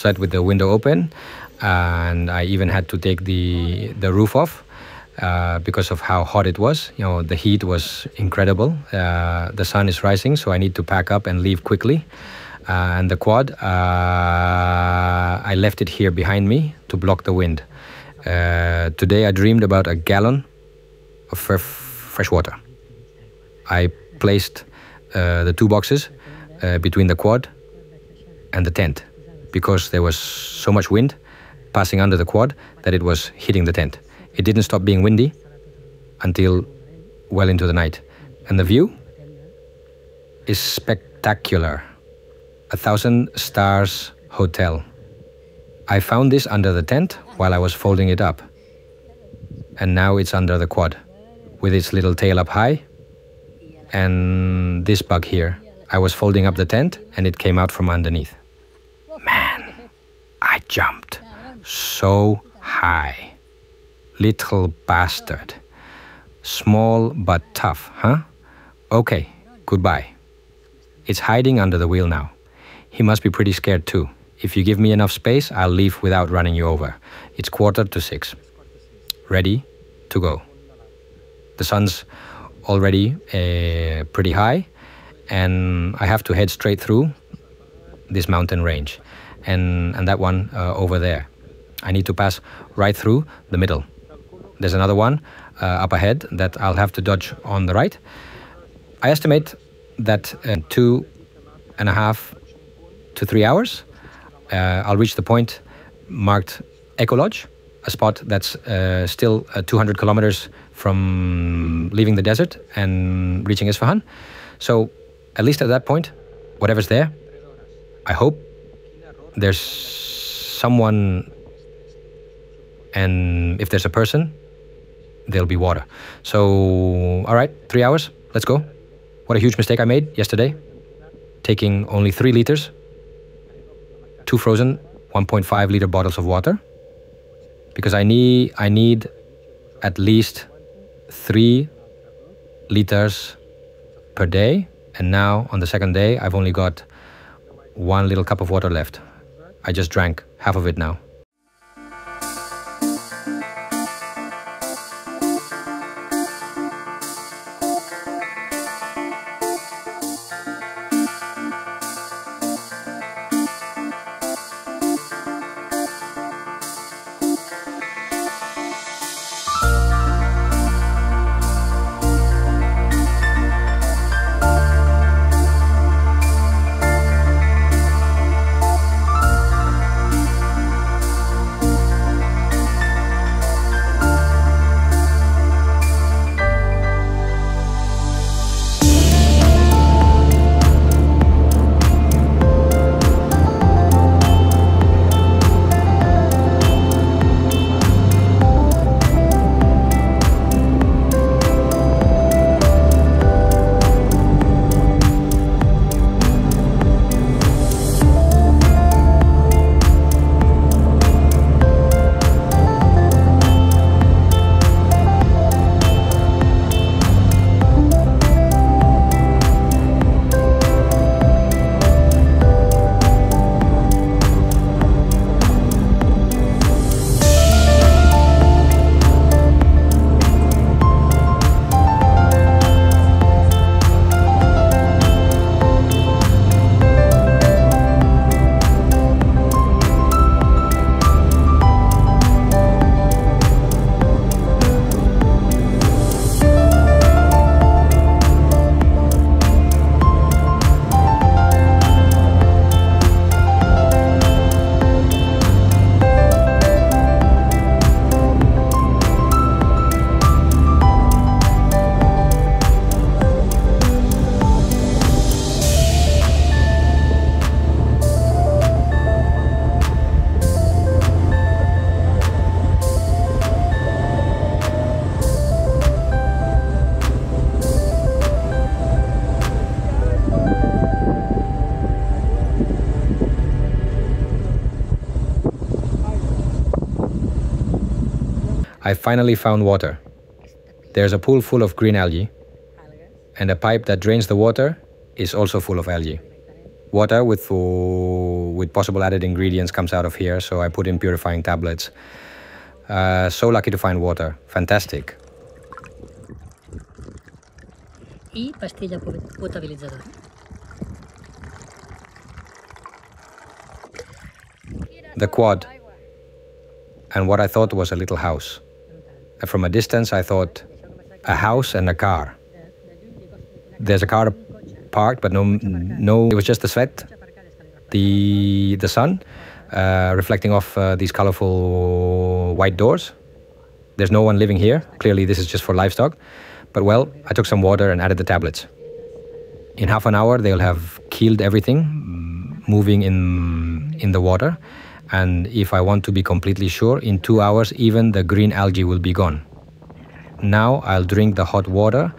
slept with the window open, and I even had to take the roof off because of how hot it was. You know, the heat was incredible. The sun is rising, so I need to pack up and leave quickly. And the quad, I left it here behind me to block the wind. Today I dreamed about a gallon of fresh water. I placed the 2 boxes between the quad and the tent because there was so much wind passing under the quad that it was hitting the tent. It didn't stop being windy until well into the night. And the view is spectacular. 1,000 stars hotel. I found this under the tent while I was folding it up. And now it's under the quad with its little tail up high. And this bug here. I was folding up the tent and it came out from underneath. Man, I jumped so high. Little bastard. Small but tough, huh? Okay, goodbye. It's hiding under the wheel now. He must be pretty scared too. If you give me enough space, I'll leave without running you over. It's 5:45. Ready to go. The sun's already pretty high, and I have to head straight through this mountain range and that one over there. I need to pass right through the middle. There's another one up ahead that I'll have to dodge on the right. I estimate that 2.5 to 3 hours I'll reach the point marked Eco Lodge, a spot that's still 200 kilometers from leaving the desert and reaching Isfahan. So at least at that point, whatever's there, I hope there's someone, and if there's a person, there'll be water. So, all right, 3 hours, let's go. What a huge mistake I made yesterday, taking only 3 liters, 2 frozen 1.5 liter bottles of water, because I need at least 3 liters per day. And now on the second day, I've only got 1 little cup of water left. I just drank half of it now. I finally found water. There's a pool full of green algae, and a pipe that drains the water is also full of algae. Water with possible added ingredients comes out of here, so I put in purifying tablets. So lucky to find water. Fantastic. Y pastilla potabilitzadora. The quad, and what I thought was a little house. And from a distance I thought a house and a car. There's a car parked, but no, it was just the sweat, the sun reflecting off these colorful white doors. There's no one living here. Clearly this is just for livestock. But well, I took some water and added the tablets. In half an hour they'll have killed everything moving in the water. And if I want to be completely sure, in 2 hours even the green algae will be gone. Now I'll drink the hot water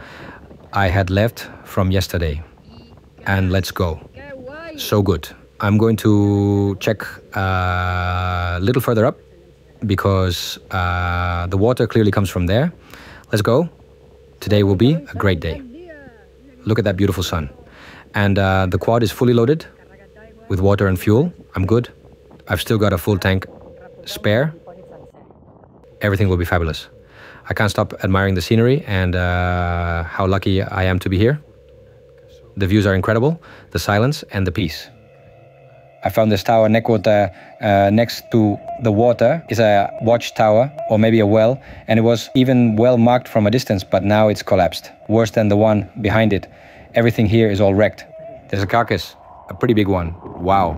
I had left from yesterday. And let's go. So good. I'm going to check a little further up because the water clearly comes from there. Let's go. Today will be a great day. Look at that beautiful sun. And the quad is fully loaded with water and fuel. I'm good. I've still got a full tank spare. Everything will be fabulous. I can't stop admiring the scenery and how lucky I am to be here. The views are incredible, the silence and the peace. I found this tower next to the water is a watchtower or maybe a well, and it was even well marked from a distance, but now it's collapsed. Worse than the one behind it. Everything here is all wrecked. There's a carcass, a pretty big one. Wow.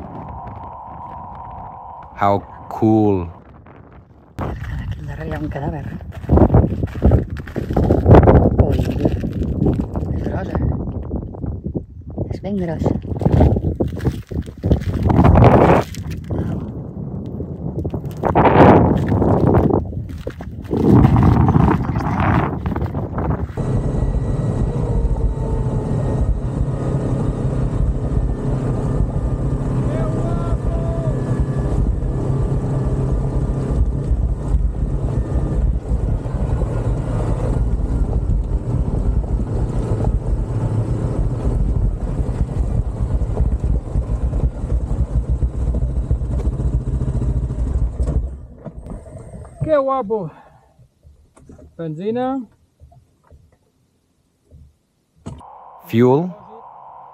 How cool. Aquí darrere hi ha un cadàver. Ui, és gros, És ben gros. Qué guapo. Benzina. Fuel,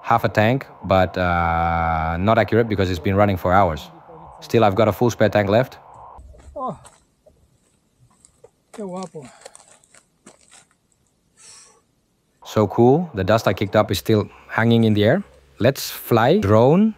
half a tank, but not accurate because it's been running for hours. Still, I've got a full spare tank left. Oh, qué guapo. So cool. The dust I kicked up is still hanging in the air. Let's fly drone.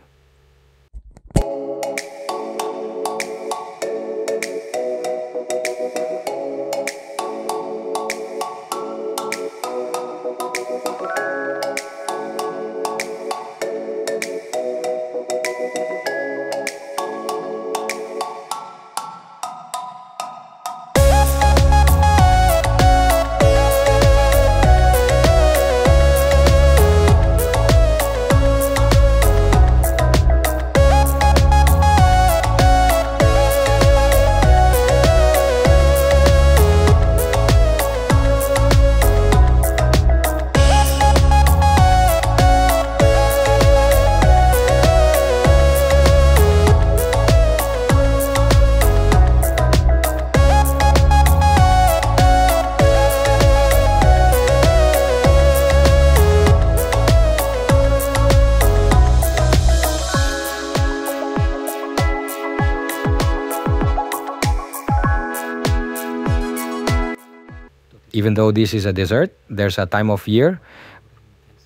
Even though this is a desert, there's a time of year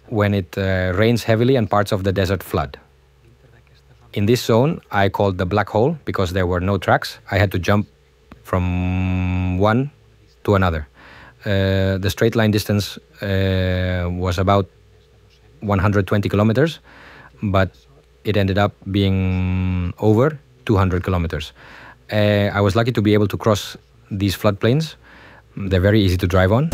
when it rains heavily and parts of the desert flood. In this zone, I called the black hole because there were no tracks. I had to jump from one to another. The straight line distance was about 120 kilometers, but it ended up being over 200 kilometers. I was lucky to be able to cross these floodplains. They're very easy to drive on.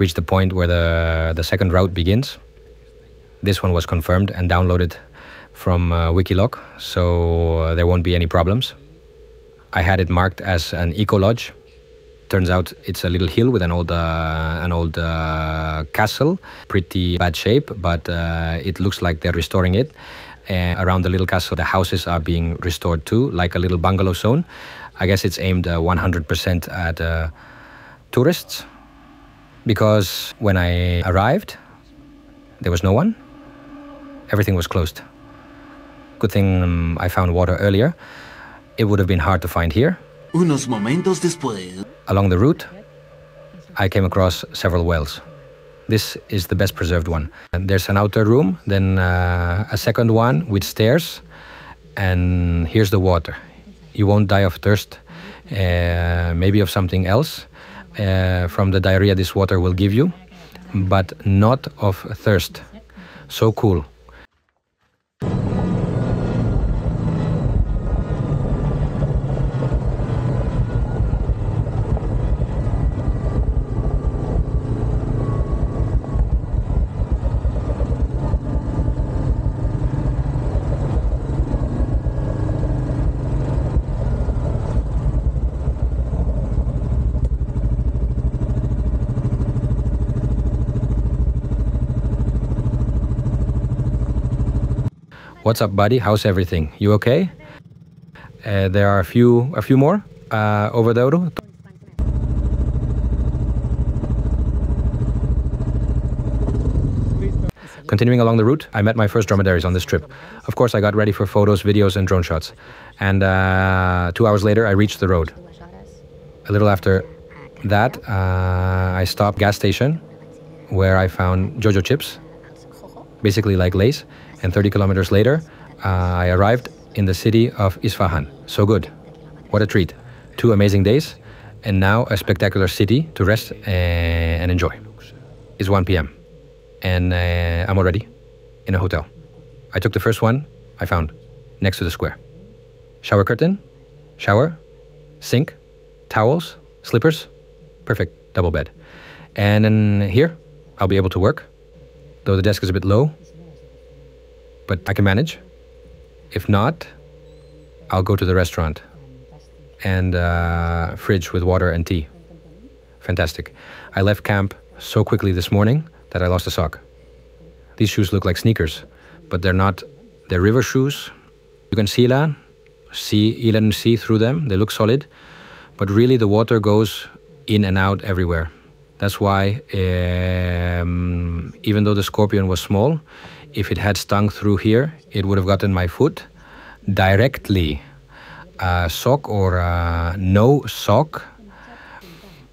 reached the point where the second route begins. This one was confirmed and downloaded from Wikiloc, so there won't be any problems. I had it marked as an eco lodge. Turns out it's a little hill with an old castle, pretty bad shape, but it looks like they're restoring it. Around the little castle, the houses are being restored too, like a little bungalow zone. I guess it's aimed 100% at tourists, because when I arrived, there was no one. Everything was closed. Good thing I found water earlier. It would have been hard to find here. Unos momentos después. Along the route, I came across several wells. This is the best preserved one. And there's an outer room, then a second one with stairs, and here's the water. You won't die of thirst, maybe of something else from the diarrhea this water will give you, but not of thirst. So cool. What's up, buddy? How's everything? You okay? There are a few more over the road. Continuing along the route, I met my first dromedaries on this trip. Of course, I got ready for photos, videos, and drone shots. And 2 hours later, I reached the road. A little after that, I stopped at a gas station where I found Jojo chips, basically like Lay's. And 30 kilometers later, I arrived in the city of Isfahan. So good. What a treat. 2 amazing days, and now a spectacular city to rest and enjoy. It's 1 p.m. and I'm already in a hotel. I took the first one I found next to the square. Shower curtain, shower, sink, towels, slippers, perfect double bed. And then here, I'll be able to work, though the desk is a bit low, but I can manage. If not, I'll go to the restaurant and fridge with water and tea. Fantastic. I left camp so quickly this morning that I lost a sock. These shoes look like sneakers, but they're not. They're river shoes. You can see through them. They look solid, but really the water goes in and out everywhere. That's why, even though the scorpion was small, if it had stung through here, it would have gotten my foot directly. Sock or no sock.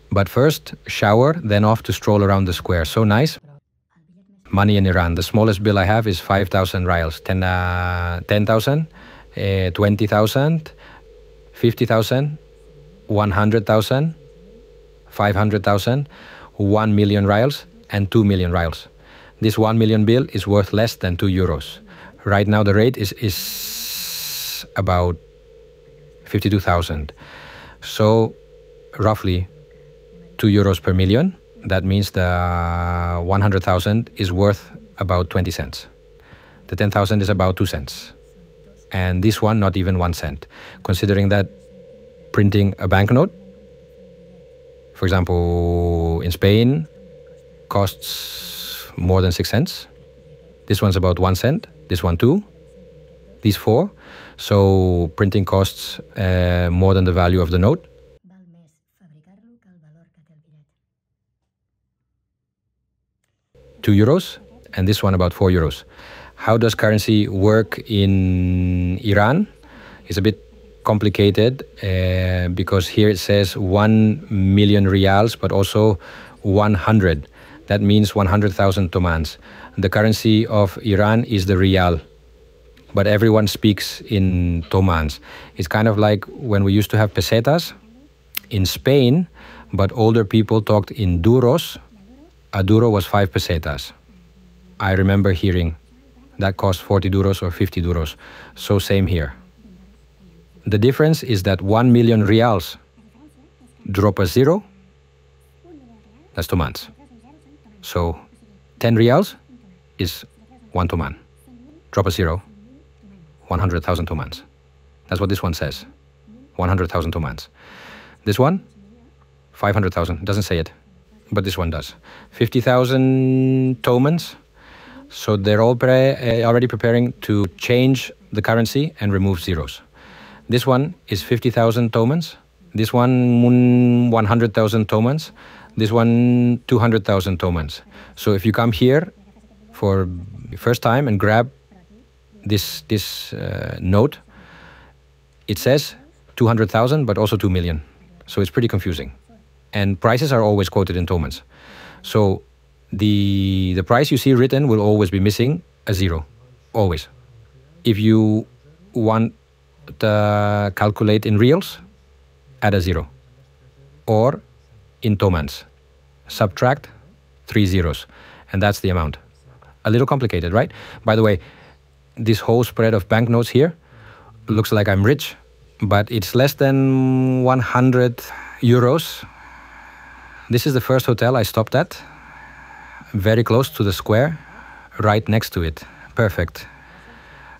But first, shower, then off to stroll around the square. So nice. Money in Iran. The smallest bill I have is 5,000 rials. 10,000, 20,000, 50,000, 100,000, 500,000, 1 million rials, and 2 million rials. This 1 million bill is worth less than 2 euros. Right now the rate is about 52,000. So roughly 2 euros per million. That means the 100,000 is worth about 20 cents. The 10,000 is about 2 cents. And this one, not even 1 cent. Considering that printing a banknote, for example, in Spain, costs more than 6 cents. This one's about 1 cent. This one 2. These 4. So printing costs more than the value of the note. 2 euros, and this one about 4 euros. How does currency work in Iran? It's a bit complicated because here it says 1 million rials, but also 100. That means 100,000 tomans. The currency of Iran is the rial, but everyone speaks in tomans. It's kind of like when we used to have pesetas in Spain, but older people talked in duros. A duro was 5 pesetas. I remember hearing that cost 40 duros or 50 duros. So same here. The difference is that 1 million rials drop a 0. That's tomans. So 10 rials is 1 toman. Drop a zero, 100,000 tomans. That's what this one says, 100,000 tomans. This one, 500,000, doesn't say it, but this one does. 50,000 tomans, so they're all already preparing to change the currency and remove zeros. This one is 50,000 tomans, this one 100,000 tomans, this one 200,000 tomans. So if you come here for the first time and grab this note, it says 200,000 but also 2 million. So it's pretty confusing. And prices are always quoted in tomans. So the price you see written will always be missing a zero, always. If you want to calculate in rials, add a zero. Or in tomans, subtract 3 zeros, and that's the amount. A little complicated, right? By the way, this whole spread of banknotes here looks like I'm rich, but it's less than 100 euros. This is the first hotel I stopped at, very close to the square, right next to it. Perfect.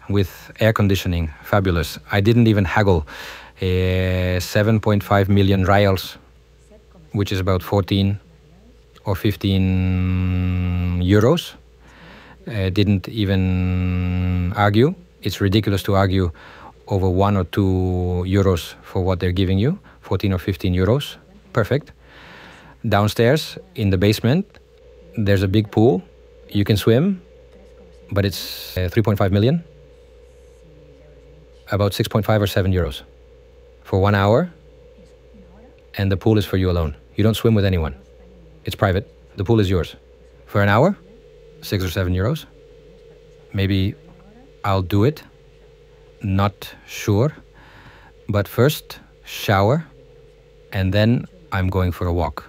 With air conditioning, fabulous. I didn't even haggle. 7.5 million rials, which is about 14 or 15 euros. Didn't even argue. It's ridiculous to argue over 1 or 2 euros for what they're giving you. 14 or 15 euros. Perfect. Downstairs in the basement, there's a big pool. You can swim, but it's 3.5 million. About 6.5 or 7 euros for 1 hour. And the pool is for you alone. You don't swim with anyone. It's private. The pool is yours. For an hour, 6 or 7 euros. Maybe I'll do it. Not sure. But first, shower. And then I'm going for a walk.